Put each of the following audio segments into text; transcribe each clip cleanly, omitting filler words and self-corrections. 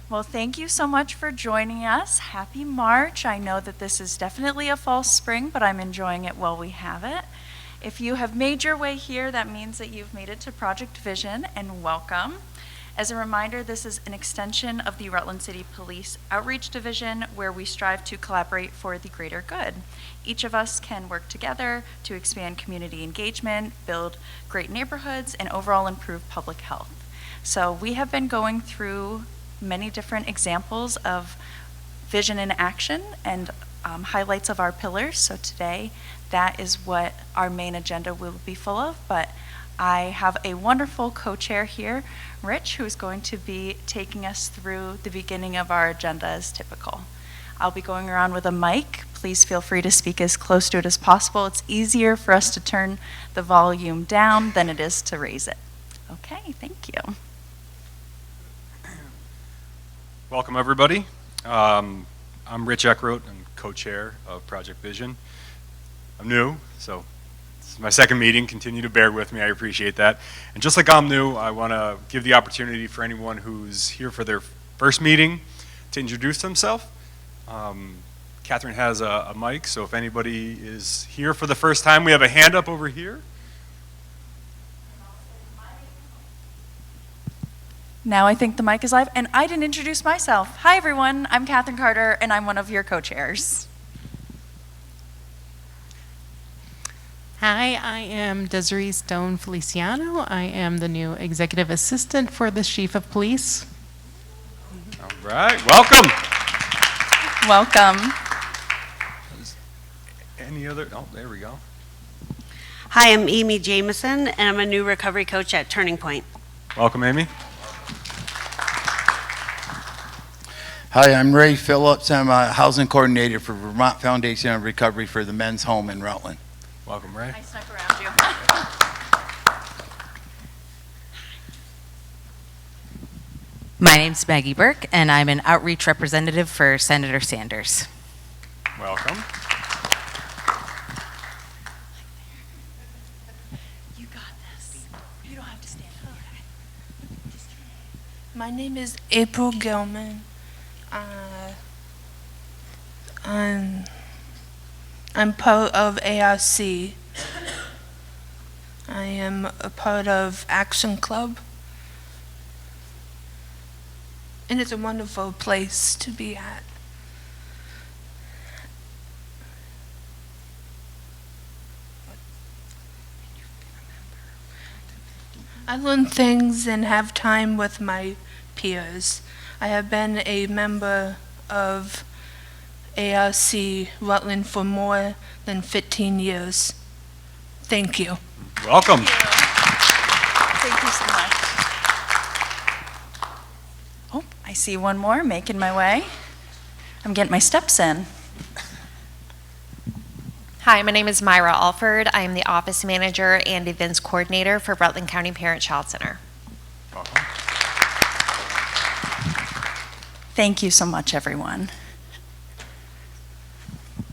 Well, thank you so much for joining us. Happy March. I know that this is definitely a false spring, but I'm enjoying it while we have it. If you have made your way here, that means that you've made it to Project Vision, and welcome. As a reminder, this is an extension of the Rutland City Police Outreach Division, where we strive to collaborate for the greater good. Each of us can work together to expand community engagement, build great neighborhoods, and overall improve public health. So we have been going through many different examples of vision in action and highlights of our pillars. So today, that is what our main agenda will be full of, but I have a wonderful co-chair here, Rich, who's going to be taking us through the beginning of our agenda as typical. I'll be going around with a mic. Please feel free to speak as close to it as possible. It's easier for us to turn the volume down than it is to raise it. Okay, thank you. Welcome, everybody. I'm Rich Eckroat. I'm co-chair of Project Vision. I'm new, so this is my second meeting. Continue to bear with me. I appreciate that. And just like I'm new, I want to give the opportunity for anyone who's here for their first meeting to introduce themselves. Catherine has a mic, so if anybody is here for the first time, we have a hand up over here. Now I think the mic is live, and I didn't introduce myself. Hi, everyone. I'm Catherine Carter, and I'm one of your co-chairs. Hi, I am Desiree Stone Feliciano. I am the new executive assistant for the chief of police. All right, welcome. Welcome. Any other? Oh, there we go. Hi, I'm Amy Jameson, and I'm a new recovery coach at Turning Point. Welcome, Amy. Hi, I'm Ray Phillips. I'm a housing coordinator for Vermont Foundation of Recovery for the Men's Home in Rutland. Welcome, Ray. I snuck around you. My name's Maggie Burke, and I'm an outreach representative for Senator Sanders. Welcome. You got this. You don't have to stand up. My name is April Gilman. I'm part of ARC. I am a part of Action Club. And it's a wonderful place to be at. I learn things and have time with my peers. I have been a member of ARC Rutland for more than 15 years. Thank you. Welcome. Thank you so much. Oh, I see one more making my way. I'm getting my steps in. Hi, my name is Myra Alford. I am the office manager and events coordinator for Rutland County Parent Child Center. Welcome. Thank you so much, everyone.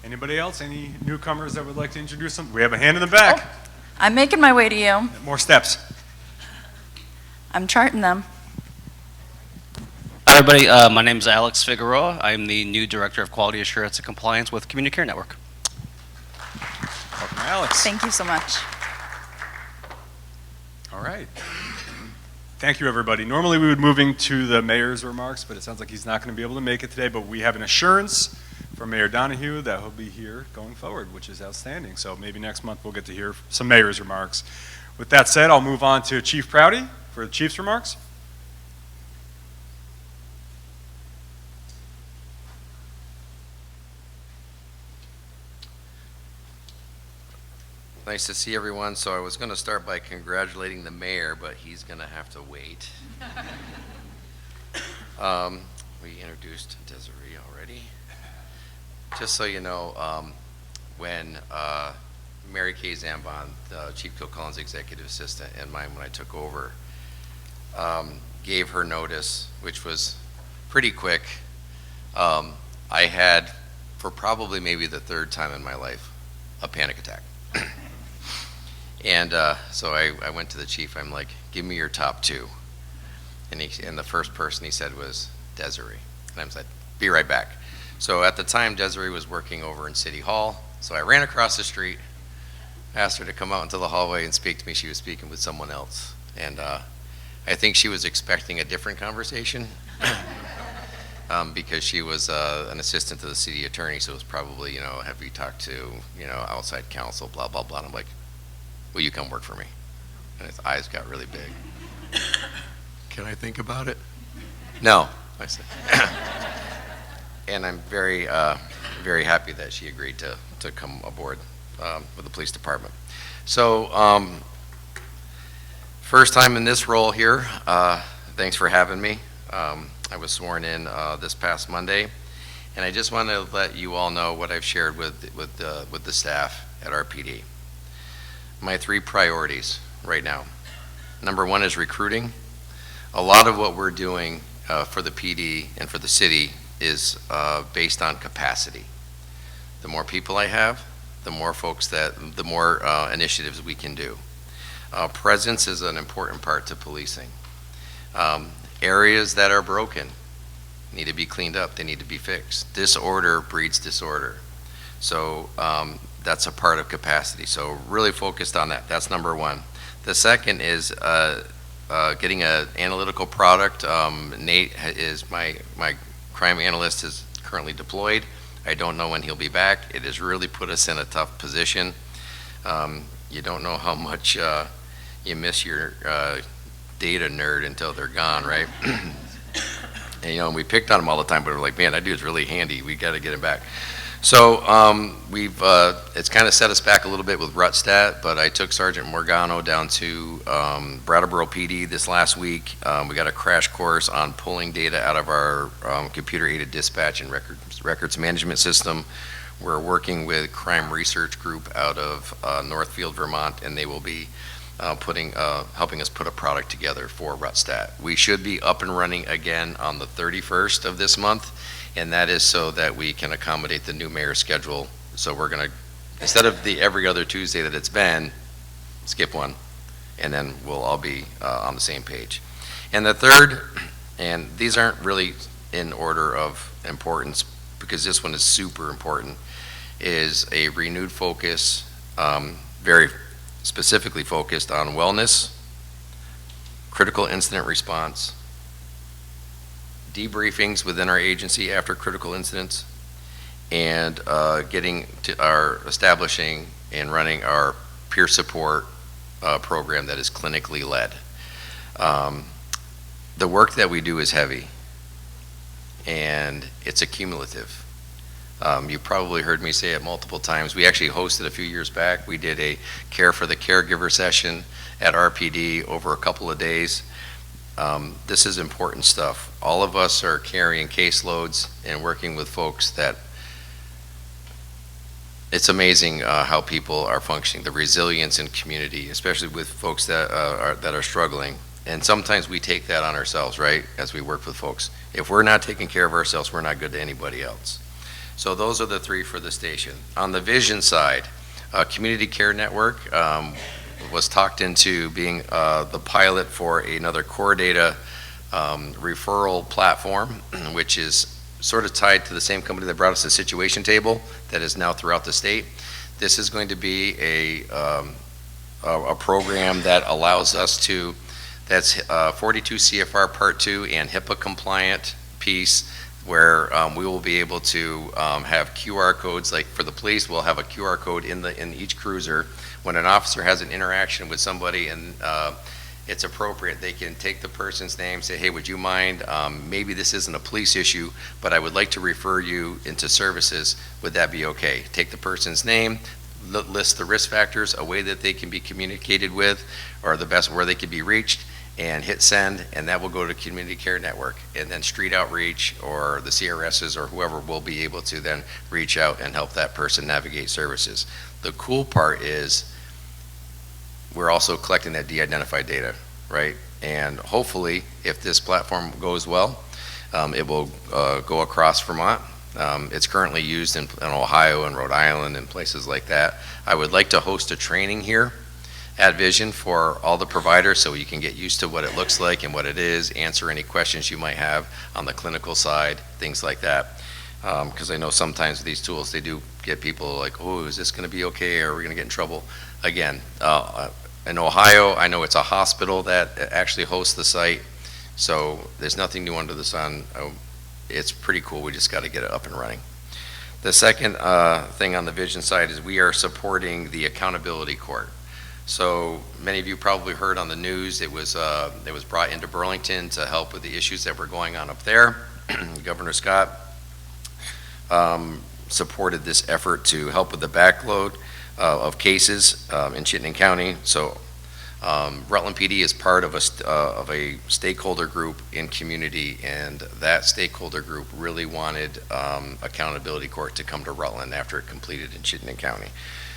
Anybody else? Any newcomers that would like to introduce them? We have a hand in the back. Oh, I'm making my way to you. More steps. I'm charting them. Hi, everybody. My name is Alex Figueroa. I'm the new Director of Quality Assurance and Compliance with Community Care Network. Welcome, Alex. Thank you so much. All right. Thank you, everybody. Normally, we would move into the mayor's remarks, but it sounds like he's not going to be able to make it today, but we have an assurance from Mayor Donahue that he'll be here going forward, which is outstanding. So maybe next month we'll get to hear some mayor's remarks. With that said, I'll move on to Chief Prouty for the chief's remarks. Nice to see everyone. So I was going to start by congratulating the mayor, but he's going to have to wait. We introduced Desiree already. Just so you know, when Mary Kay Zambon, the Chief Kilcullen's executive assistant, and mine when I took over, gave her notice, which was pretty quick, I had, for probably maybe the third time in my life, a panic attack. And so I went to the chief. I'm like, give me your top two. And the first person he said was Desiree. And I was like, be right back. So at the time, Desiree was working over in City Hall. So I ran across the street, asked her to come out into the hallway and speak to me. She was speaking with someone else. And I think she was expecting a different conversation because she was an assistant to the city attorney. So it was probably, have you talked to, outside counsel, blah, blah, blah. And I'm like, will you come work for me? And his eyes got really big. Can I think about it? No, I said. And I'm very, very happy that she agreed to come aboard with the police department. So, first time in this role here. Thanks for having me. I was sworn in this past Monday, and I just want to let you all know what I've shared with the staff at RPD. My 3 priorities right now. Number 1 is recruiting. A lot of what we're doing for the PD and for the city is based on capacity. The more people I have, the more initiatives we can do. Presence is an important part to policing. Areas that are broken need to be cleaned up, they need to be fixed. Disorder breeds disorder. So that's a part of capacity. So really focused on that. That's number 1. The second is getting an analytical product. Nate is my crime analyst is currently deployed. I don't know when he'll be back. It has really put us in a tough position. You don't know how much you miss your data nerd until they're gone, right? And we picked on him all the time, but we're like, man, that dude's really handy. We got to get him back. So it's kind of set us back a little bit with Rutstat, but I took Sergeant Morgano down to Brattleboro PD this last week. We got a crash course on pulling data out of our computer-aided dispatch and records management system. We're working with Crime Research Group out of Northfield, Vermont, and they will be helping us put a product together for Rutstat. We should be up and running again on the 31st of this month, and that is so that we can accommodate the new mayor's schedule. So we're going to, instead of the every other Tuesday that it's been, skip one, and then we'll all be on the same page. And the third, and these aren't really in order of importance because this one is super important, is a renewed focus, very specifically focused on wellness, critical incident response, debriefings within our agency after critical incidents, and establishing and running our peer support program that is clinically led. The work that we do is heavy, and it's accumulative. You probably heard me say it multiple times. We actually hosted a few years back. We did a Care for the Caregiver session at RPD over a couple of days. This is important stuff. All of us are carrying caseloads and working with folks that it's amazing how people are functioning, the resilience in community, especially with folks that are struggling. And sometimes we take that on ourselves, right, as we work with folks. If we're not taking care of ourselves, we're not good to anybody else. So those are the 3 for the station. On the vision side, Community Care Network was talked into being the pilot for another core data referral platform, which is sort of tied to the same company that brought us the Situation Table that is now throughout the state. This is going to be a program that allows us to, that's 42 CFR Part 2 and HIPAA compliant piece, where we will be able to have QR codes. Like for the police, we'll have a QR code in each cruiser. When an officer has an interaction with somebody and it's appropriate, they can take the person's name, say, hey, would you mind, maybe this isn't a police issue, but I would like to refer you into services. Would that be okay? Take the person's name, list the risk factors, a way that they can be communicated with, or the best where they can be reached, and hit send, and that will go to Community Care Network. And then Street Outreach or the CRSs or whoever will be able to then reach out and help that person navigate services. The cool part is we're also collecting that de-identified data, right? And hopefully, if this platform goes well, it will go across Vermont. It's currently used in Ohio and Rhode Island and places like that. I would like to host a training here at Vision for all the providers so you can get used to what it looks like and what it is, answer any questions you might have on the clinical side, things like that. Because I know sometimes with these tools, they do get people like, oh, is this going to be okay, or are we going to get in trouble? Again, in Ohio, I know it's a hospital that actually hosts the site, so there's nothing new under the sun. It's pretty cool. We just got to get it up and running. The second thing on the Vision side is we are supporting the accountability court. So many of you probably heard on the news, it was brought into Burlington to help with the issues that were going on up there. Governor Scott supported this effort to help with the backload of cases in Chittenden County. So Rutland PD is part of a stakeholder group in community, and that stakeholder group really wanted accountability court to come to Rutland after it completed in Chittenden County.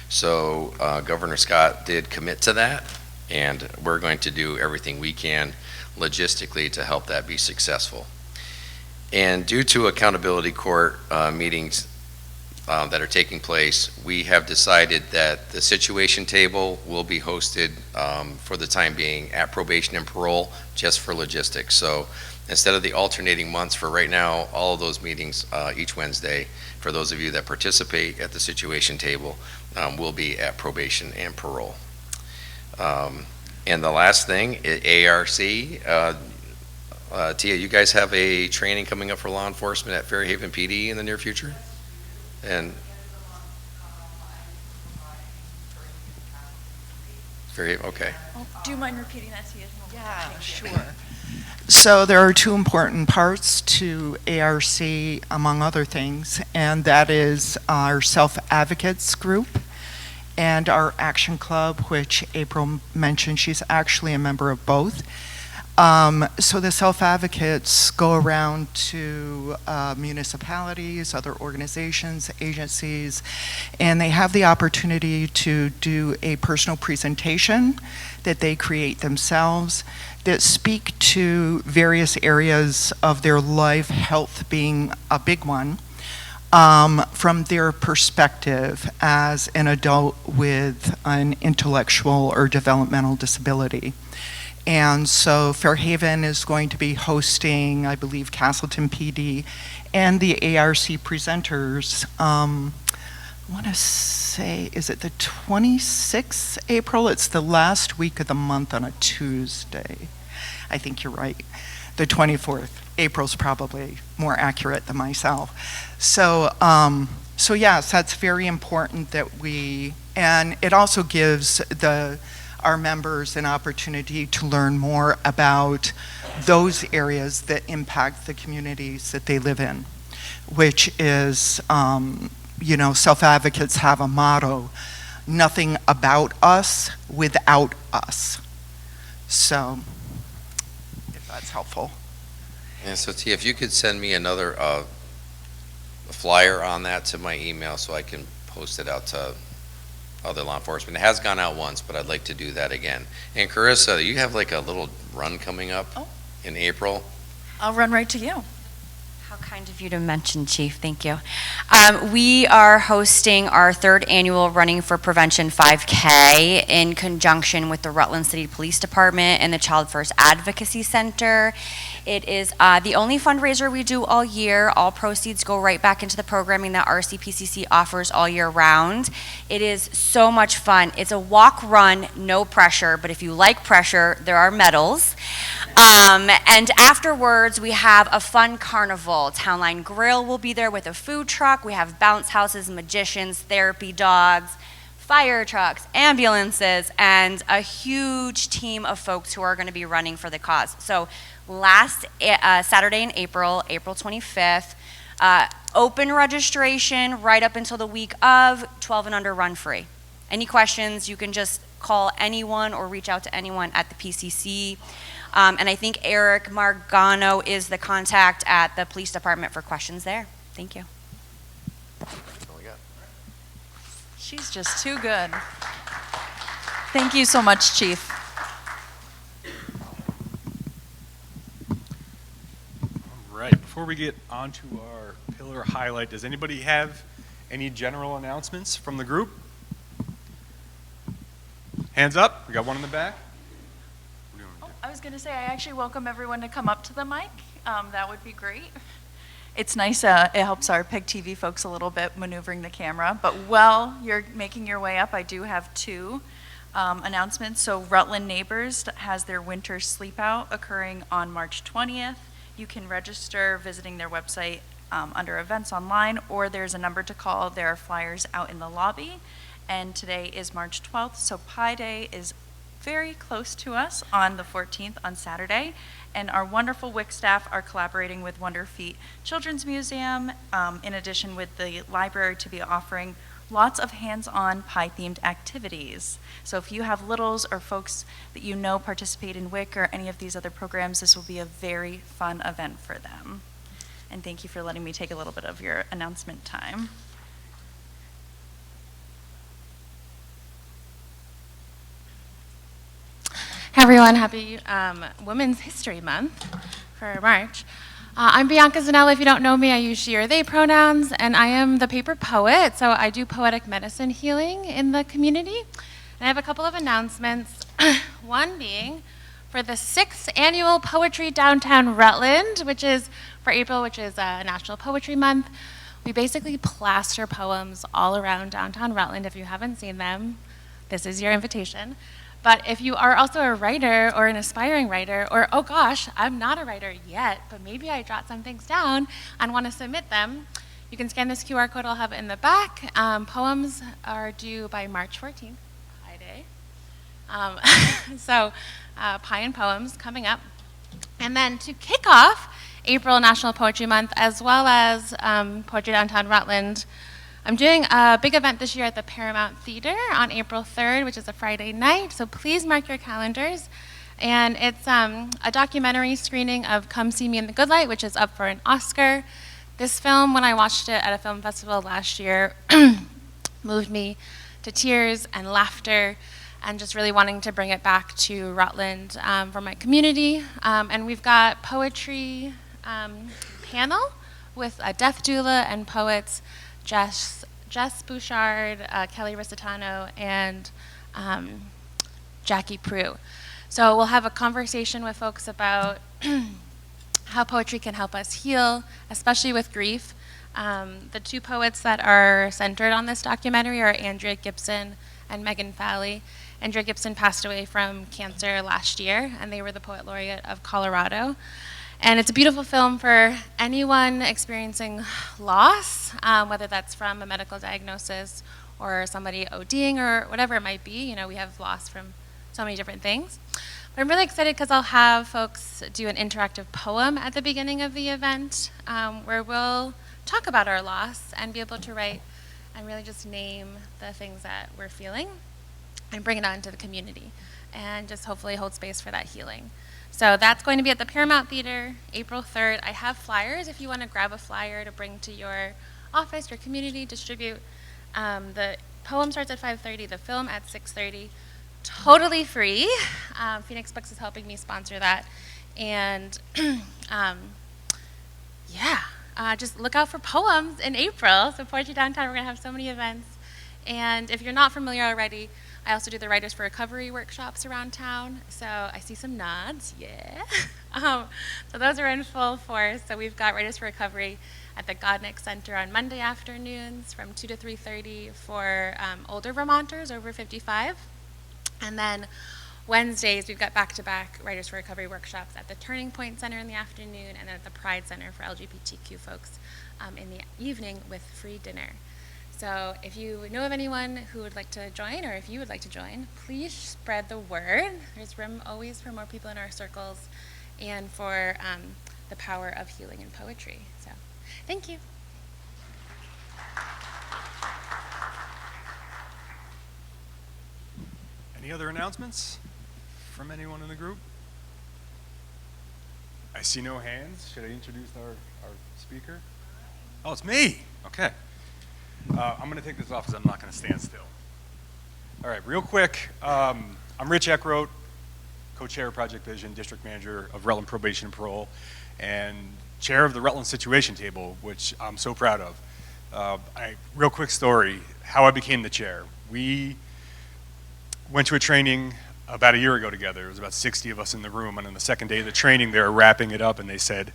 So Governor Scott did commit to that, and we're going to do everything we can logistically to help that be successful. And due to accountability court meetings that are taking place, we have decided that the situation table will be hosted for the time being at probation and parole, just for logistics. So instead of the alternating months for right now, all of those meetings each Wednesday, for those of you that participate at the situation table, will be at probation and parole. And the last thing, ARC. Tia, you guys have a training coming up for law enforcement at Fairhaven PD in the near future? And Fairhaven, okay. Do you mind repeating that, Tia? Yeah, sure. So there are two important parts to ARC, among other things, and that is our self-advocates group and our action club, which April mentioned. She's actually a member of both. So the self-advocates go around to municipalities, other organizations, agencies, and they have the opportunity to do a personal presentation that they create themselves that speak to various areas of their life, health being a big one, from their perspective as an adult with an intellectual or developmental disability. And so Fairhaven is going to be hosting, I believe, Castleton PD and the ARC presenters. I want to say, is it the 26th April? It's the last week of the month on a Tuesday. I think you're right. The 24th. April's probably more accurate than myself. So yes, that's very important that and it also gives our members an opportunity to learn more about those areas that impact the communities that they live in, which is, self-advocates have a motto, nothing about us without us. So, if that's helpful. And so Tia, if you could send me another flyer on that to my email so I can post it out to other law enforcement. It has gone out once, but I'd like to do that again. And Carissa, you have like a little run coming up in April. I'll run right to you. How kind of you to mention, Chief. Thank you. We are hosting our third annual Running for Prevention 5K in conjunction with the Rutland City Police Department and the Child First Advocacy Center. It is the only fundraiser we do all year. All proceeds go right back into the programming that RCPCC offers all year round. It is so much fun. It's a walk run, no pressure, but if you like pressure, there are medals. And afterwards, we have a fun carnival. Townline Grill will be there with a food truck. We have bounce houses, magicians, therapy dogs, fire trucks, ambulances, and a huge team of folks who are going to be running for the cause. So last Saturday in April 25th, open registration right up until the week of, 12 and under run free. Any questions, you can just call anyone or reach out to anyone at the PCC. And I think Eric Margano is the contact at the police department for questions there. Thank you. She's just too good. Thank you so much, Chief. All right, before we get on to our pillar highlight, does anybody have any general announcements from the group? Hands up. We got one in the back. What do you want to do? I was going to say, I actually welcome everyone to come up to the mic. That would be great. It's nice, it helps our PEG TV folks a little bit maneuvering the camera. But while you're making your way up, I do have two announcements. So Rutland Neighbors has their winter sleep out occurring on March 20th. You can register visiting their website under events online, or there's a number to call. There are flyers out in the lobby. And today is March 12th, so Pi Day is very close to us on the 14th on Saturday. And our wonderful WIC staff are collaborating with Wonder Feet Children's Museum, in addition with the library, to be offering lots of hands-on Pi-themed activities. So if you have littles or folks that you know participate in WIC or any of these other programs, this will be a very fun event for them. And thank you for letting me take a little bit of your announcement time. Hey everyone, happy Women's History Month for March. I'm Bianca Zanella. If you don't know me, I use she or they pronouns, and I am the paper poet, so I do poetic medicine healing in the community. And I have a couple of announcements, one being for the 6th annual Poetry Downtown Rutland, which is for April, which is National Poetry Month. We basically plaster poems all around downtown Rutland. If you haven't seen them, this is your invitation. But if you are also a writer or an aspiring writer, or, oh gosh, I'm not a writer yet, but maybe I jot some things down and want to submit them, you can scan this QR code I'll have in the back. Poems are due by March 14th, Pi Day. So Pi and Poems coming up. And then to kick off April National Poetry Month, as well as Poetry Downtown Rutland, I'm doing a big event this year at the Paramount Theater on April 3rd, which is a Friday night, so please mark your calendars. And it's a documentary screening of Come See Me in the Good Light, which is up for an Oscar. This film, when I watched it at a film festival last year, moved me to tears and laughter, and just really wanting to bring it back to Rutland for my community. And we've got poetry panel with a death doula and poets, Jess Bouchard, Kelly Risitano, and Jackie Prue. So we'll have a conversation with folks about how poetry can help us heal, especially with grief. The two poets that are centered on this documentary are Andrea Gibson and Megan Falley. Andrea Gibson passed away from cancer last year, and they were the Poet Laureate of Colorado. And it's a beautiful film for anyone experiencing loss, whether that's from a medical diagnosis or somebody ODing or whatever it might be. You know, we have loss from so many different things. But I'm really excited because I'll have folks do an interactive poem at the beginning of the event where we'll talk about our loss and be able to write and really just name the things that we're feeling and bring it out into the community and just hopefully hold space for that healing. So that's going to be at the Paramount Theater, April 3rd. I have flyers if you want to grab a flyer to bring to your office, your community, distribute. The poem starts at 5:30, the film at 6:30. Totally free. Phoenix Books is helping me sponsor that. And just look out for poems in April. So Poetry Downtown, we're going to have so many events. And if you're not familiar already, I also do the Writers for Recovery workshops around town, so I see some nods, yeah. So those are in full force. So we've got Writers for Recovery at the Godnick Center on Monday afternoons from 2 to 3:30 for older Vermonters over 55. And then Wednesdays, we've got back-to-back Writers for Recovery workshops at the Turning Point Center in the afternoon and then at the Pride Center for LGBTQ folks in the evening with free dinner. So if you know of anyone who would like to join, or if you would like to join, please spread the word. There's room always for more people in our circles and for the power of healing and poetry. So thank you. Any other announcements from anyone in the group? I see no hands. Should I introduce our speaker? Oh, it's me. Okay. I'm going to take this off because I'm not going to stand still. All right, real quick. I'm Rich Eckroat, co-chair of Project Vision, district manager of Rutland Probation and Parole, and chair of the Rutland Situation Table, which I'm so proud of. Real quick story, how I became the chair. went to a training about a year ago together. There was about 60 of us in the room, and on the second day of the training, they were wrapping it up, and they said,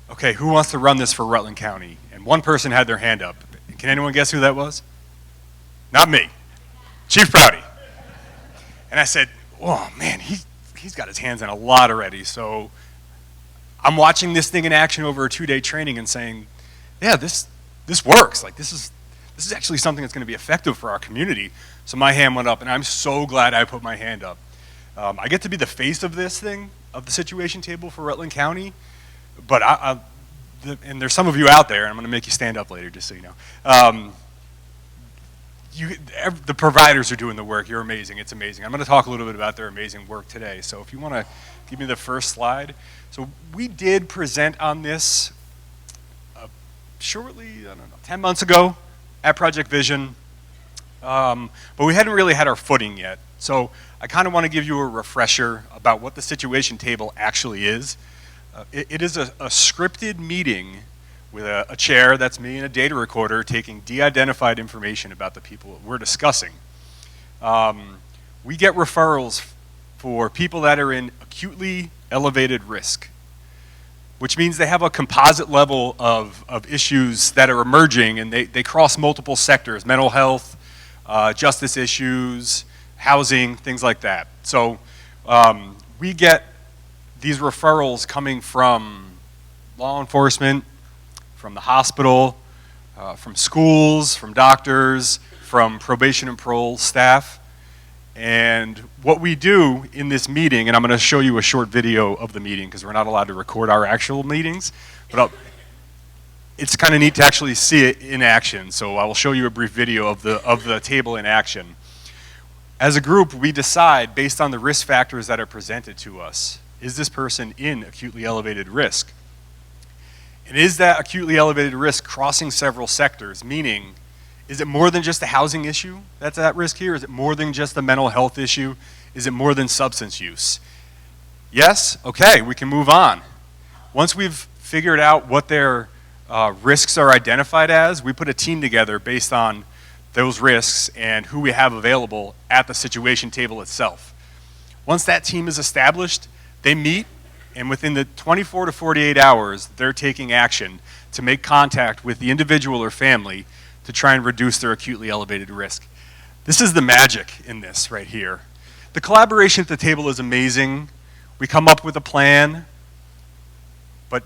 okay, who wants to run this for Rutland County? And one person had their hand up. Can anyone guess who that was? Not me. Chief Prouty. And I said, oh man, he's got his hands in a lot already. So I'm watching this thing in action over a 2-day training and saying, yeah, this works. Like this is actually something that's going to be effective for our community. So my hand went up, and I'm so glad I put my hand up. I get to be the face of this thing, of the situation table for Rutland County, but and there's some of you out there, and I'm going to make you stand up later, just so you know. The providers are doing the work. You're amazing. It's amazing. I'm going to talk a little bit about their amazing work today. So if you want to give me the first slide. So we did present on this shortly, 10 months ago at Project Vision, but we hadn't really had our footing yet. So I kind of want to give you a refresher about what the situation table actually is. It is a scripted meeting with a chair, that's me, and a data recorder taking de-identified information about the people we're discussing. We get referrals for people that are in acutely elevated risk, which means they have a composite level of issues that are emerging, and they cross multiple sectors: mental health, justice issues, housing, things like that. So we get these referrals coming from law enforcement, from the hospital, from schools, from doctors, from probation and parole staff. And what we do in this meeting, and I'm going to show you a short video of the meeting because we're not allowed to record our actual meetings, but it's kind of neat to actually see it in action. So I will show you a brief video of the table in action. As a group, we decide based on the risk factors that are presented to us, is this person in acutely elevated risk? And is that acutely elevated risk crossing several sectors? Meaning, is it more than just a housing issue that's at risk here? Is it more than just a mental health issue? Is it more than substance use? Yes? Okay, we can move on. Once we've figured out what their risks are identified as, we put a team together based on those risks and who we have available at the situation table itself. Once that team is established, they meet, and within the 24 to 48 hours, they're taking action to make contact with the individual or family to try and reduce their acutely elevated risk. This is the magic in this right here. The collaboration at the table is amazing. We come up with a plan, but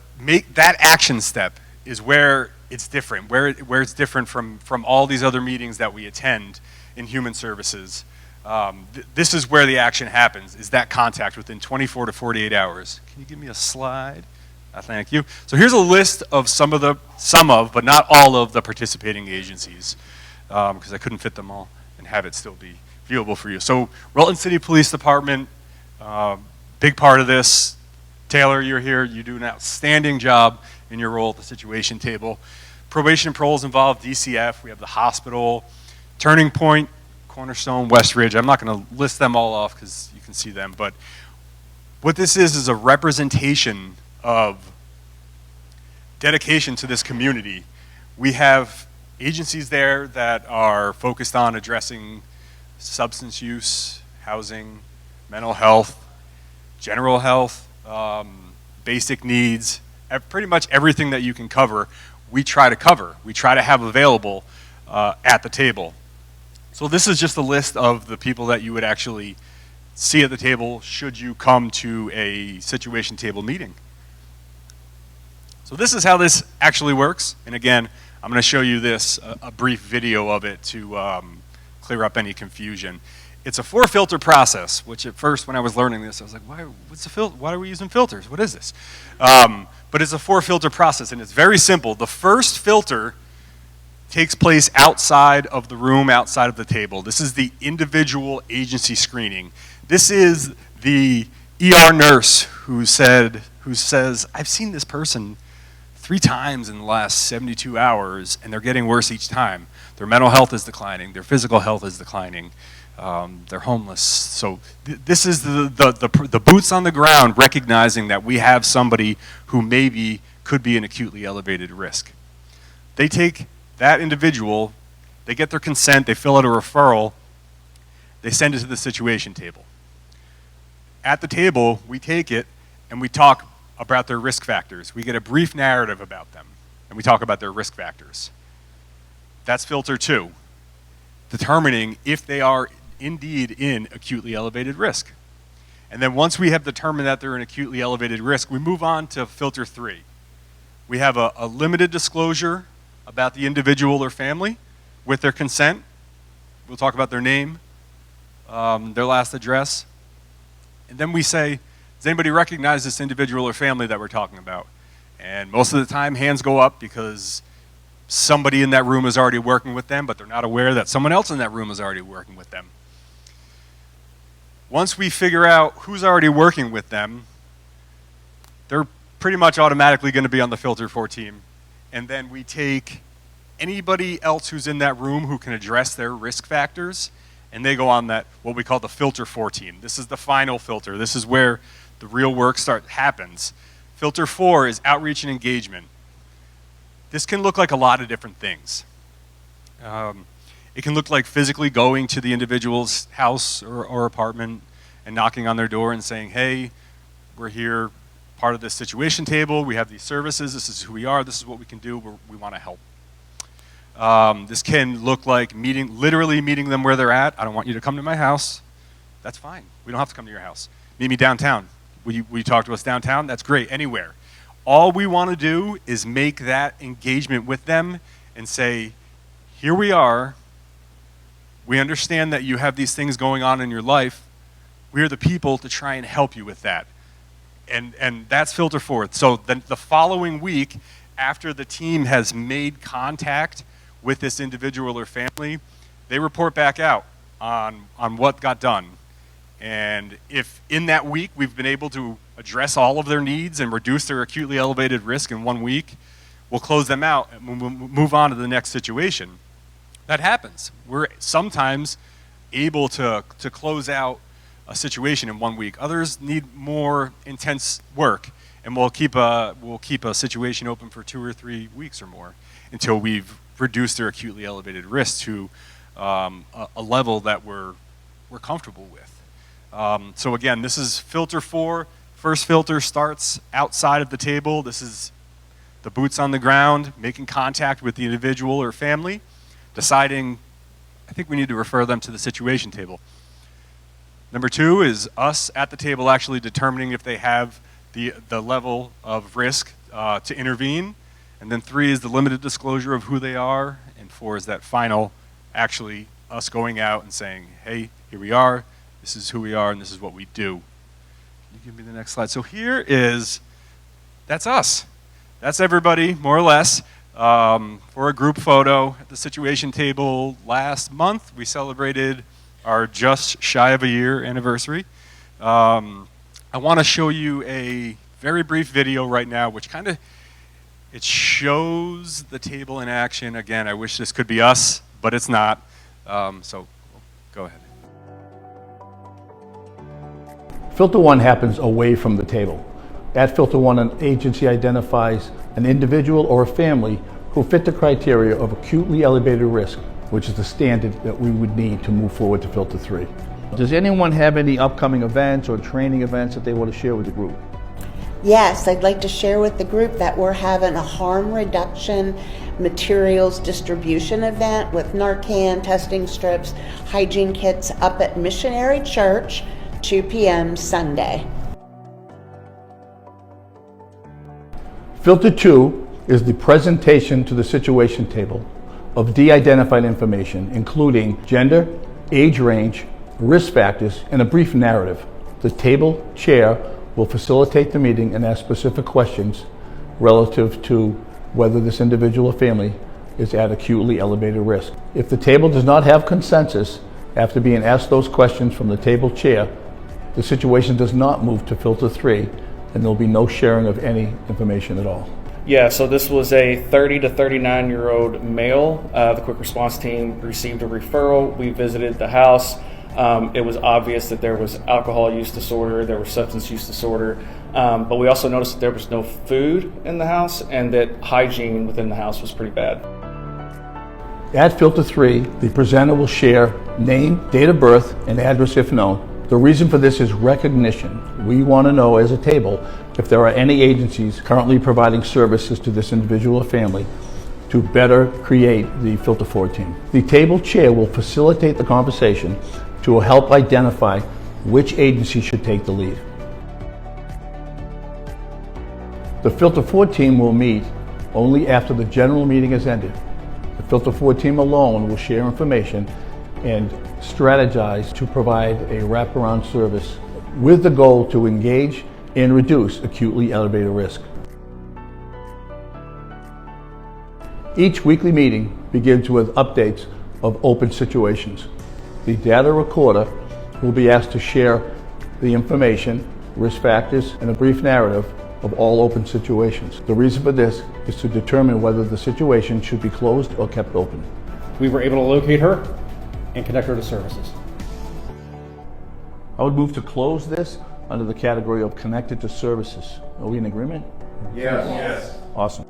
that action step is where it's different, where it's different from all these other meetings that we attend in human services. This is where the action happens, is that contact within 24 to 48 hours. Can you give me a slide? Thank you. So here's a list of some of, but not all of the participating agencies, because I couldn't fit them all and have it still be viewable for you. So Rutland City Police Department, big part of this. Taylor, you're here. You do an outstanding job in your role at the situation table. Probation and parole is involved, DCF. We have the hospital, Turning Point, Cornerstone, West Ridge. I'm not going to list them all off because you can see them, but what this is a representation of dedication to this community. We have agencies there that are focused on addressing substance use, housing, mental health, general health, basic needs, pretty much everything that you can cover, we try to cover. We try to have available at the table. So this is just a list of the people that you would actually see at the table should you come to a situation table meeting. So this is how this actually works. And again, I'm going to show you this, a brief video of it to clear up any confusion. It's a 4-filter process, which at first when I was learning this, I was like, why are we using filters? What is this? But it's a 4-filter process, and it's very simple. The first filter takes place outside of the room, outside of the table. This is the individual agency screening. This is the ER nurse who says, I've seen this person 3 times in the last 72 hours, and they're getting worse each time. Their mental health is declining. Their physical health is declining. They're homeless. So this is the boots on the ground, recognizing that we have somebody who maybe could be an acutely elevated risk. They take that individual, they get their consent, they fill out a referral, they send it to the situation table. At the table, we take it and we talk about their risk factors. We get a brief narrative about them, and we talk about their risk factors. That's filter 2, determining if they are indeed in acutely elevated risk. And then once we have determined that they're in acutely elevated risk, we move on to filter 3. We have a limited disclosure about the individual or family with their consent. We'll talk about their name, their last address. And then we say, does anybody recognize this individual or family that we're talking about? And most of the time, hands go up because somebody in that room is already working with them, but they're not aware that someone else in that room is already working with them. Once we figure out who's already working with them, they're pretty much automatically going to be on the filter 4 team. And then we take anybody else who's in that room who can address their risk factors, and they go on that, what we call the filter 4 team. This is the final filter. This is where the real work happens. Filter 4 is outreach and engagement. This can look like a lot of different things. It can look like physically going to the individual's house or apartment and knocking on their door and saying, hey, we're here, part of this situation table, we have these services, this is who we are, this is what we can do, we want to help. This can look like literally meeting them where they're at. I don't want you to come to my house. That's fine. We don't have to come to your house. Meet me downtown. Will you talk to us downtown? That's great, anywhere. All we want to do is make that engagement with them and say, here we are. We understand that you have these things going on in your life. We are the people to try and help you with that. And that's filter 4. So then the following week, after the team has made contact with this individual or family, they report back out on what got done. And if in that week we've been able to address all of their needs and reduce their acutely elevated risk in 1 week, we'll close them out and we'll move on to the next situation. That happens. We're sometimes able to close out a situation in 1 week. Others need more intense work, and we'll keep a situation open for 2 or 3 weeks or more until we've reduced their acutely elevated risk to a level that we're comfortable with. So again, this is filter 4. First filter starts outside of the table. This is the boots on the ground, making contact with the individual or family, deciding, I think we need to refer them to the situation table. Number 2 is us at the table actually determining if they have the level of risk to intervene. And then 3 is the limited disclosure of who they are. And 4 is that final, actually us going out and saying, hey, here we are, this is who we are, and this is what we do. Can you give me the next slide? So that's us. That's everybody, more or less. For a group photo at the situation table last month, we celebrated our just shy of a year anniversary. I want to show you a very brief video right now, which it shows the table in action. Again, I wish this could be us, but it's not. So go ahead. Filter 1 happens away from the table. At Filter 1, an agency identifies an individual or a family who fit the criteria of acutely elevated risk, which is the standard that we would need to move forward to Filter 3. Does anyone have any upcoming events or training events that they want to share with the group? Yes, I'd like to share with the group that we're having a harm reduction materials distribution event with Narcan, testing strips, hygiene kits up at Missionary Church, 2 p.m. Sunday. Filter 2 is the presentation to the situation table of de-identified information, including gender, age range, risk factors, and a brief narrative. The table chair will facilitate the meeting and ask specific questions relative to whether this individual or family is at acutely elevated risk. If the table does not have consensus after being asked those questions from the table chair, the situation does not move to Filter 3, and there will be no sharing of any information at all. Yeah, so this was a 30 to 39-year-old male. The quick response team received a referral. We visited the house. It was obvious that there was alcohol use disorder, there was substance use disorder, but we also noticed that there was no food in the house and that hygiene within the house was pretty bad. At filter 3, the presenter will share name, date of birth, and address if known. The reason for this is recognition. We want to know as a table if there are any agencies currently providing services to this individual or family to better create the Filter 4 team. The table chair will facilitate the conversation to help identify which agency should take the lead. The Filter 4 team will meet only after the general meeting has ended. The Filter 4 team alone will share information and strategize to provide a wraparound service with the goal to engage and reduce acutely elevated risk. Each weekly meeting begins with updates of open situations. The data recorder will be asked to share the information, risk factors, and a brief narrative of all open situations. The reason for this is to determine whether the situation should be closed or kept open. We were able to locate her and connect her to services. I would move to close this under the category of connected to services. Are we in agreement? Yes. Yes. Awesome.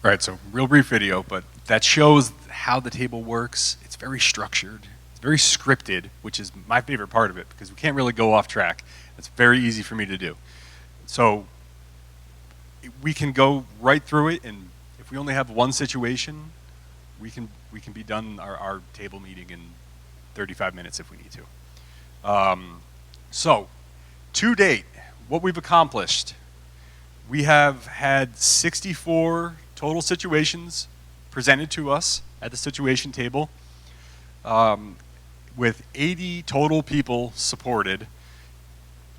All right, so real brief video, but that shows how the table works. It's very structured. It's very scripted, which is my favorite part of it because we can't really go off track. It's very easy for me to do. So we can go right through it, and if we only have one situation, we can be done our table meeting in 35 minutes if we need to. So to date, what we've accomplished, we have had 64 total situations presented to us at the situation table, with 80 total people supported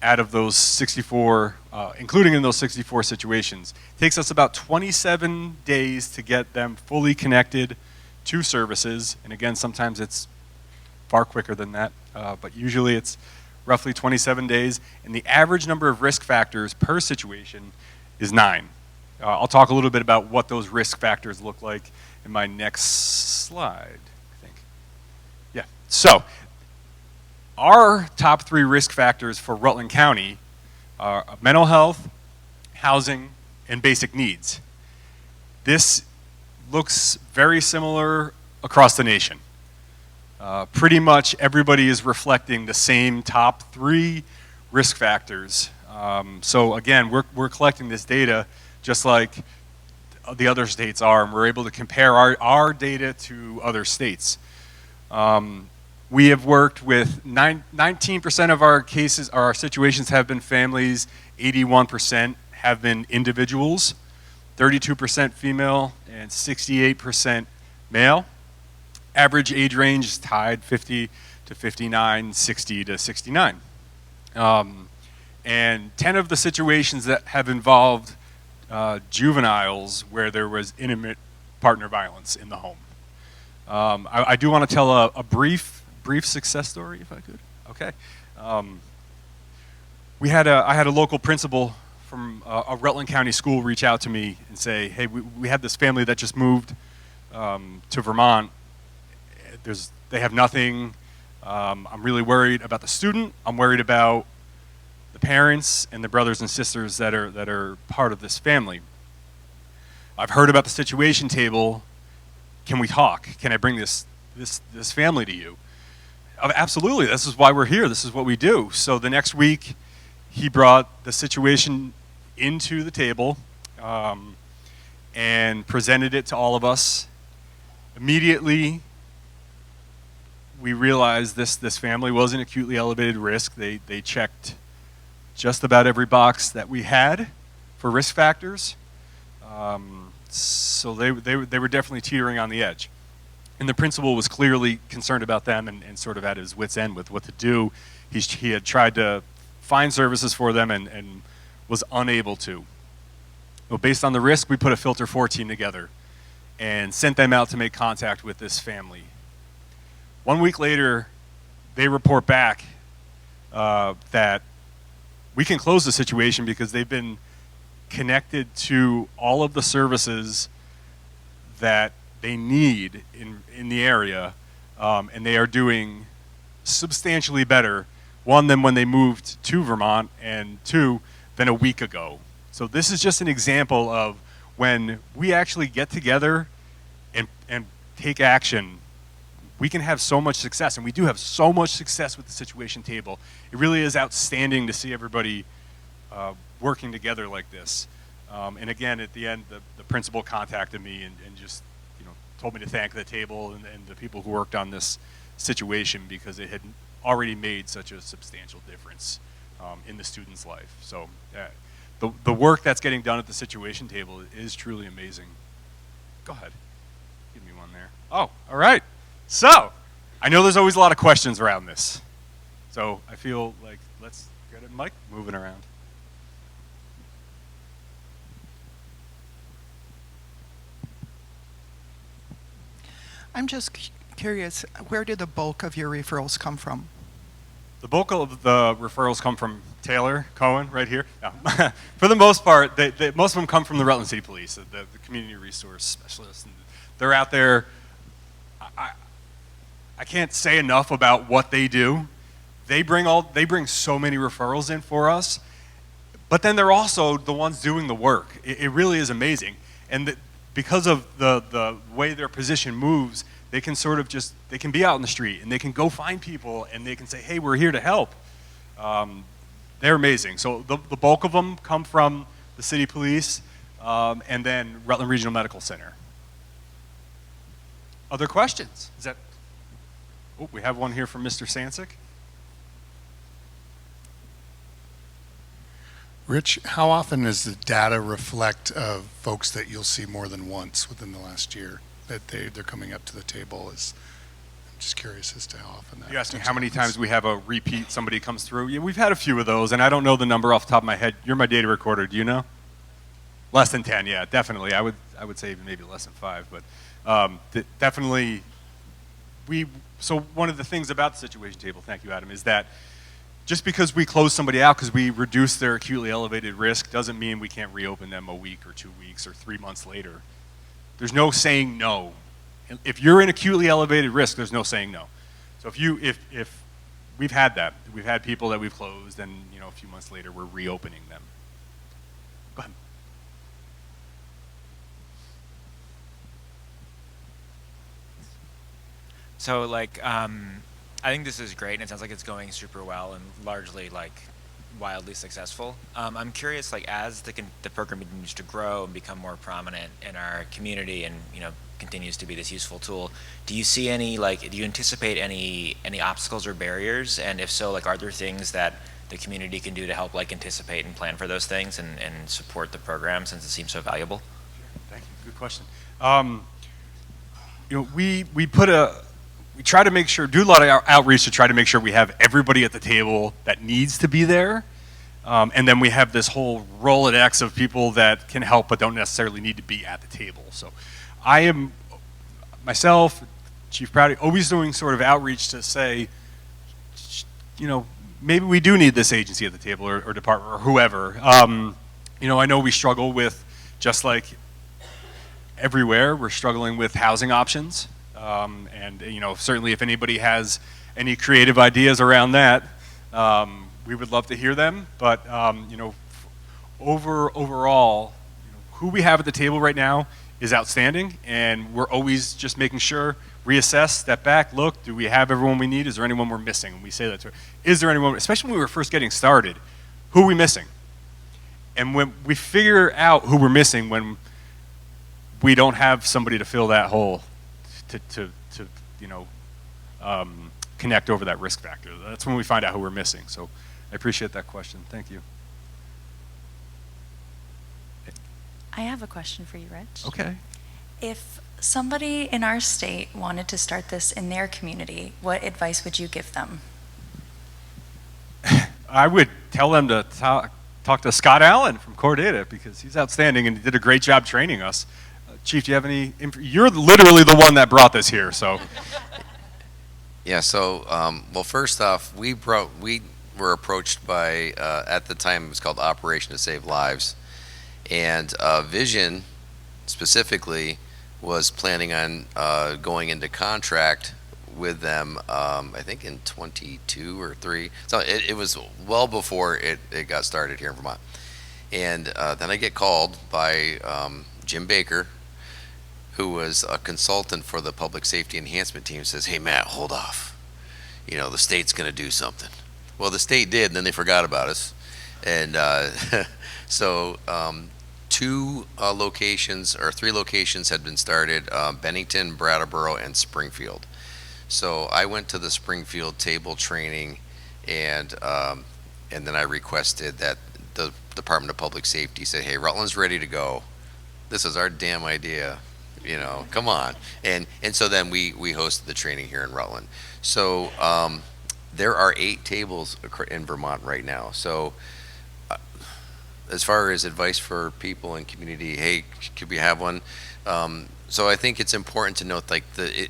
out of those 64, including in those 64 situations. It takes us about 27 days to get them fully connected to services, and again, sometimes it's far quicker than that, but usually it's roughly 27 days, and the average number of risk factors per situation is 9. I'll talk a little bit about what those risk factors look like in my next slide, I think. Yeah, so our top 3 risk factors for Rutland County are mental health, housing, and basic needs. This looks very similar across the nation. Pretty much everybody is reflecting the same top 3 risk factors. So again, we're collecting this data just like the other states are, and we're able to compare our data to other states. We have worked with 19% of our cases, our situations have been families, 81% have been individuals, 32% female, and 68% male. Average age range is tied 50 to 59, 60 to 69. And 10 of the situations that have involved juveniles where there was intimate partner violence in the home. I do want to tell a brief success story, if I could. Okay. I had a local principal from a Rutland County school reach out to me and say, hey, we have this family that just moved to Vermont. They have nothing. I'm really worried about the student. I'm worried about the parents and the brothers and sisters that are part of this family. I've heard about the situation table. Can we talk? Can I bring this family to you? Absolutely. This is why we're here. This is what we do. So the next week, he brought the situation into the table and presented it to all of us. Immediately, we realized this family was an acutely elevated risk. They checked just about every box that we had for risk factors. So they were definitely teetering on the edge. And the principal was clearly concerned about them and sort of at his wit's end with what to do. He had tried to find services for them and was unable to. Well, based on the risk, we put a Filter 4 team together and sent them out to make contact with this family. 1 week later, they report back that we can close the situation because they've been connected to all of the services that they need in the area, and they are doing substantially better, 1, than when they moved to Vermont, and 2, than a week ago. So this is just an example of when we actually get together and take action, we can have so much success, and we do have so much success with the situation table. It really is outstanding to see everybody working together like this. And again, at the end, the principal contacted me and just told me to thank the table and the people who worked on this situation because it had already made such a substantial difference in the student's life. So the work that's getting done at the situation table is truly amazing. Go ahead. Give me one there. Oh, all right. So I know there's always a lot of questions around this. So I feel like let's get it, Mike, moving around. I'm just curious, where did the bulk of your referrals come from? The bulk of the referrals come from Taylor Cohen right here. No. For the most part, most of them come from the Rutland City Police, the community resource specialists. And they're out there. I can't say enough about what they do. They bring so many referrals in for us, but then they're also the ones doing the work. It really is amazing. And because of the way their position moves, they can sort of they can be out in the street and they can go find people and they can say, hey, we're here to help. They're amazing. So the bulk of them come from the city police and then Rutland Regional Medical Center. Other questions? Oh, we have one here from Mr. Sansick. Rich, how often does the data reflect of folks that you'll see more than once within the last year that they're coming up to the table? I'm just curious as to how often that. You asking how many times we have a repeat, somebody comes through? Yeah, we've had a few of those, and I don't know the number off the top of my head. You're my data recorder. Do you know? Less than 10, yeah, definitely. I would say maybe less than 5, but definitely. So one of the things about the situation table, thank you, Adam, is that just because we close somebody out because we reduce their acutely elevated risk doesn't mean we can't reopen them a week or 2 weeks or 3 months later. There's no saying no. If you're in acutely elevated risk, there's no saying no. So if we've had that, we've had people that we've closed and a few months later we're reopening them. Go ahead. So I think this is great, and it sounds like it's going super well and largely wildly successful. I'm curious, as the program continues to grow and become more prominent in our community, and continues to be this useful tool, do you see any do you anticipate any obstacles or barriers? And if so, are there things that the community can do to help anticipate and plan for those things and support the program since it seems so valuable? Sure. Thank you. Good question. We try to make sure, do a lot of outreach to try to make sure we have everybody at the table that needs to be there. And then we have this whole Rolodex of people that can help but don't necessarily need to be at the table. So I am, myself, Chief Prouty, always doing sort of outreach to say, maybe we do need this agency at the table or department or whoever. I know we struggle with, just like everywhere, we're struggling with housing options. And certainly if anybody has any creative ideas around that, we would love to hear them. But overall, who we have at the table right now is outstanding, and we're always just making sure, reassess, step back, look, do we have everyone we need? Is there anyone we're missing? And we say that to her. Is there anyone, especially when we were first getting started, who are we missing? And when we figure out who we're missing, when we don't have somebody to fill that hole, to connect over that risk factor. That's when we find out who we're missing. So I appreciate that question. Thank you. I have a question for you, Rich. Okay. If somebody in our state wanted to start this in their community, what advice would you give them? I would tell them to talk to Scott Allen from Core Data because he's outstanding and he did a great job training us. Chief, do you have any? You're literally the one that brought this here, so. Yeah. So, well, first off, we were approached by at the time it was called Operation to Save Lives, and Vision specifically was planning on going into contract with them. I think in 22 or 3. So it was well before it got started here in Vermont. And then I get called by Jim Baker, who was a consultant for the public safety enhancement team, says, "Hey, Matt, hold off. You know, the state's going to do something." Well, the state did, and then they forgot about us. And so three locations had been started, Bennington, Brattleboro, and Springfield. So I went to the Springfield table training, and then I requested that the Department of Public Safety said, "Hey, Rutland's ready to go. This is our damn idea. You know, come on." And so then we hosted the training here in Rutland. So there are 8 tables in Vermont right now. So as far as advice for people in community, hey, could we have one? So I think it's important to note, like,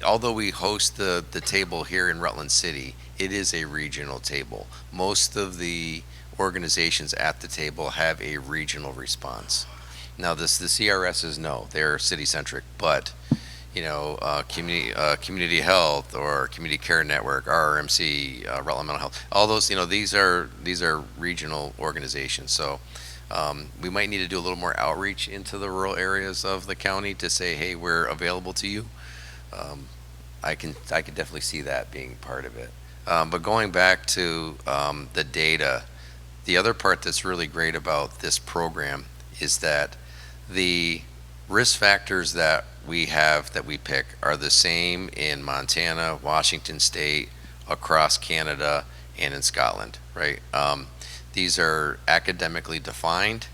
although we host the table here in Rutland City, it is a regional table. Most of the organizations at the table have a regional response. Now, the CRSs, no, they're city-centric, but, you know, community health or community care network, RRMC, Rutland Mental Health, all those, you know, these are regional organizations. So we might need to do a little more outreach into the rural areas of the county to say, hey, we're available to you. I could definitely see that being part of it. But going back to the data, the other part that's really great about this program is that the risk factors that we pick are the same in Montana, Washington State, across Canada, and in Scotland, right? These are academically defined,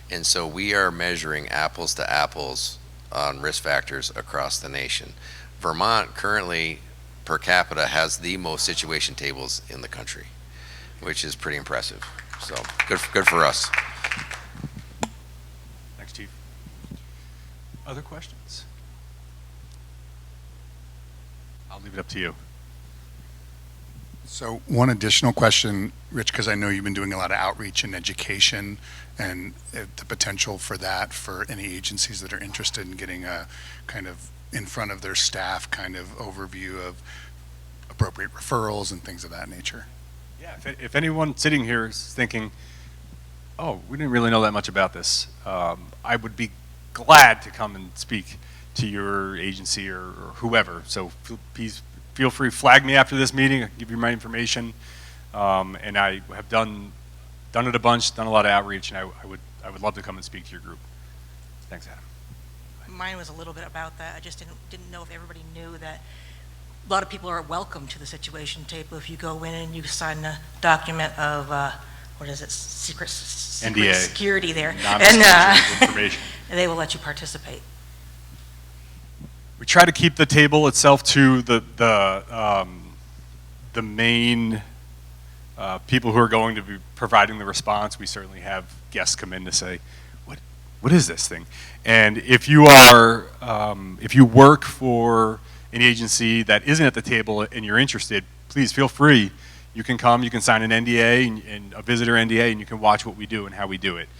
and so we are measuring apples to apples on risk factors across the nation. Vermont currently, per capita, has the most situation tables in the country, which is pretty impressive. So good for us. Thanks, Chief. Other questions? I'll leave it up to you. So one additional question, Rich, because I know you've been doing a lot of outreach and education and the potential for that for any agencies that are interested in getting a kind of in front of their staff kind of overview of appropriate referrals and things of that nature. Yeah, if anyone sitting here is thinking, oh, we didn't really know that much about this, I would be glad to come and speak to your agency or whoever. So please feel free, flag me after this meeting. I can give you my information. And I have done it a bunch, done a lot of outreach, and I would love to come and speak to your group. Thanks, Adam. Mine was a little bit about that. I just didn't know if everybody knew that a lot of people are welcome to the situation table. If you go in and you sign a document of, what is it, secret NDA. security there, information. and they will let you participate. We try to keep the table itself to the main people who are going to be providing the response. We certainly have guests come in to say, what is this thing? And if you are, if you work for an agency that isn't at the table and you're interested, please feel free. You can come, you can sign an NDA and a visitor NDA, and you can watch what we do and how we do it.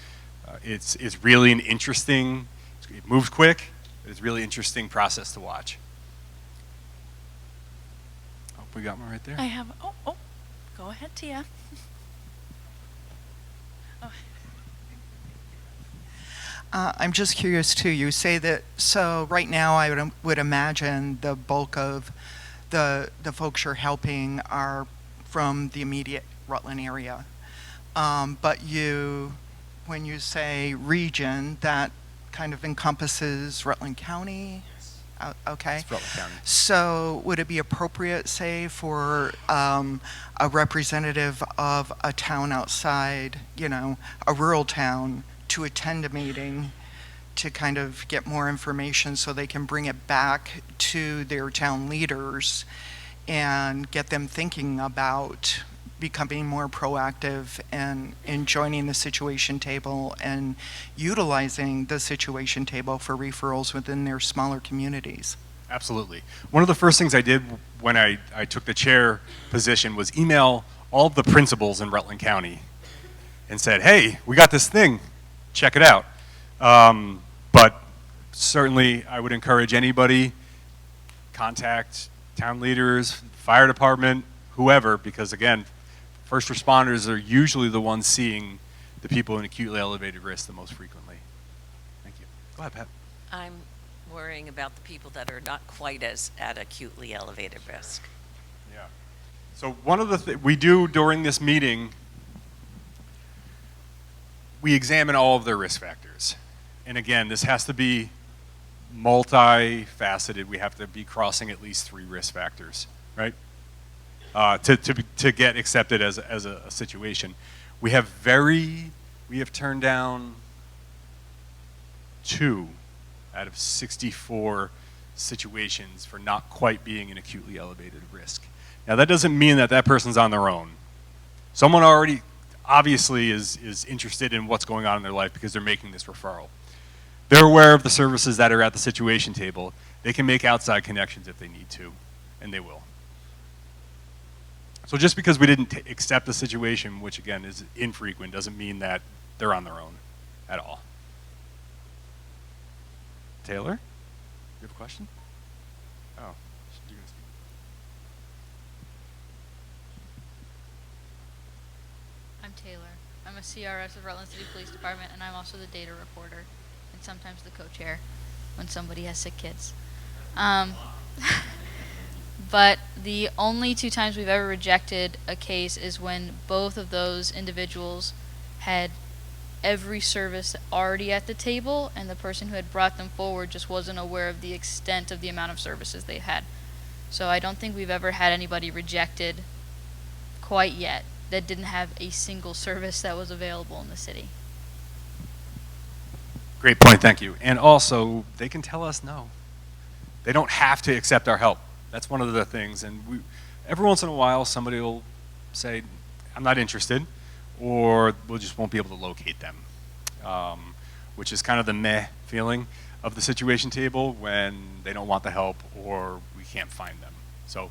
It's really an interesting, it moves quick. It's a really interesting process to watch. Oh, we got one right there. I have, go ahead, Tia. I'm just curious too, you say that, so right now I would imagine the bulk of the folks you're helping are from the immediate Rutland area. But when you say region, that kind of encompasses Rutland County? Okay. It's Rutland County. So would it be appropriate, say, for a representative of a town outside, a rural town, to attend a meeting to kind of get more information so they can bring it back to their town leaders and get them thinking about becoming more proactive and joining the situation table and utilizing the situation table for referrals within their smaller communities? Absolutely. One of the first things I did when I took the chair position was email all of the principals in Rutland County and said, hey, we got this thing, check it out. But certainly I would encourage anybody, contact town leaders, fire department, whoever, because again, first responders are usually the ones seeing the people in acutely elevated risk the most frequently. Thank you. Go ahead, Pat. I'm worrying about the people that are not quite as at acutely elevated risk. Yeah. So one of the we do during this meeting, we examine all of their risk factors. And again, this has to be multifaceted. We have to be crossing at least 3 risk factors, right? To get accepted as a situation. We have turned down 2 out of 64 situations for not quite being an acutely elevated risk. Now that doesn't mean that that person's on their own. Someone already obviously is interested in what's going on in their life because they're making this referral. They're aware of the services that are at the situation table. They can make outside connections if they need to, and they will. So just because we didn't accept the situation, which again is infrequent, doesn't mean that they're on their own at all. Taylor, you have a question? Oh, you're gonna speak. I'm Taylor. I'm a CRS of Rutland City Police Department, and I'm also the data reporter, and sometimes the co-chair when somebody has sick kids. But the only 2 times we've ever rejected a case is when both of those individuals had every service already at the table, and the person who had brought them forward just wasn't aware of the extent of the amount of services they had. So I don't think we've ever had anybody rejected quite yet that didn't have a single service that was available in the city. Great point, thank you. And also, they can tell us no. They don't have to accept our help. That's one of the things. And every once in a while, somebody will say, I'm not interested, or we just won't be able to locate them, which is kind of the meh feeling of the situation table when they don't want the help or we can't find them. So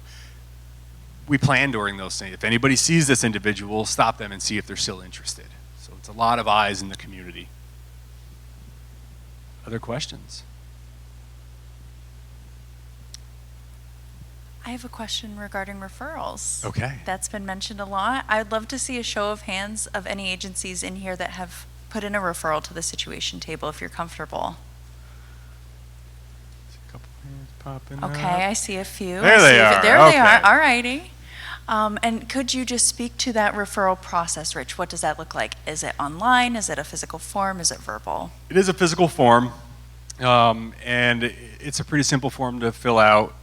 we plan during those things. If anybody sees this individual, stop them and see if they're still interested. So it's a lot of eyes in the community. Other questions? I have a question regarding referrals. Okay. That's been mentioned a lot. I'd love to see a show of hands of any agencies in here that have put in a referral to the situation table, if you're comfortable. A couple hands popping Okay, up. I see a few. There they are. There they are. Okay. All righty. And could you just speak to that referral process, Rich? What does that look like? Is it online? Is it a physical form? Is it verbal? It is a physical form, and it's a pretty simple form to fill out.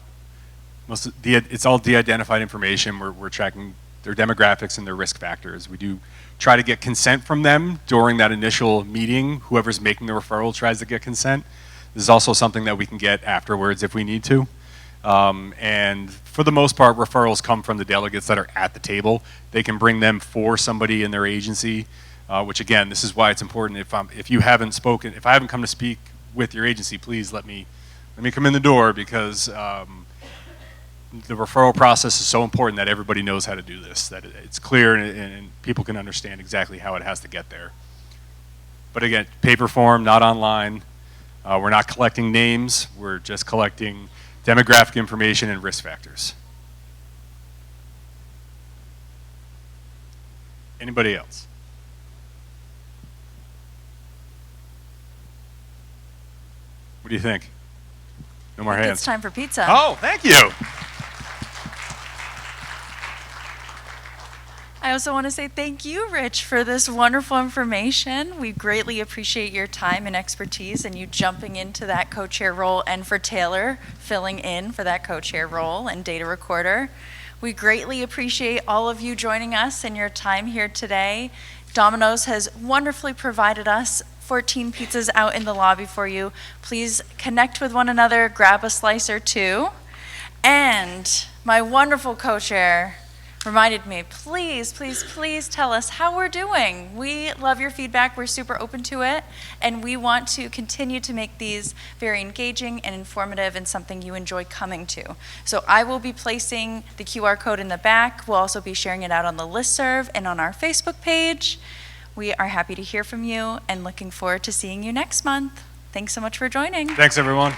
It's all de-identified information. We're tracking their demographics and their risk factors. We do try to get consent from them during that initial meeting. Whoever's making the referral tries to get consent. This is also something that we can get afterwards if we need to. And for the most part, referrals come from the delegates that are at the table. They can bring them for somebody in their agency, which again, this is why it's important. If you haven't spoken, if I haven't come to speak with your agency, please let me come in the door, because the referral process is so important that everybody knows how to do this, that it's clear and people can understand exactly how it has to get there. But again, paper form, not online. We're not collecting names. We're just collecting demographic information and risk factors. Anybody else? What do you think? No more hands. It's time for pizza. Oh, thank you. I also want to say thank you, Rich, for this wonderful information. We greatly appreciate your time and expertise and you jumping into that co-chair role, and for Taylor filling in for that co-chair role and data recorder. We greatly appreciate all of you joining us and your time here today. Domino's has wonderfully provided us 14 pizzas out in the lobby for you. Please connect with one another, grab a slice or 2. And my wonderful co-chair reminded me, please, please, please tell us how we're doing. We love your feedback. We're super open to it. And we want to continue to make these very engaging and informative and something you enjoy coming to. So I will be placing the QR code in the back. We'll also be sharing it out on the listserv and on our Facebook page. We are happy to hear from you and looking forward to seeing you next month. Thanks so much for joining. Thanks, everyone.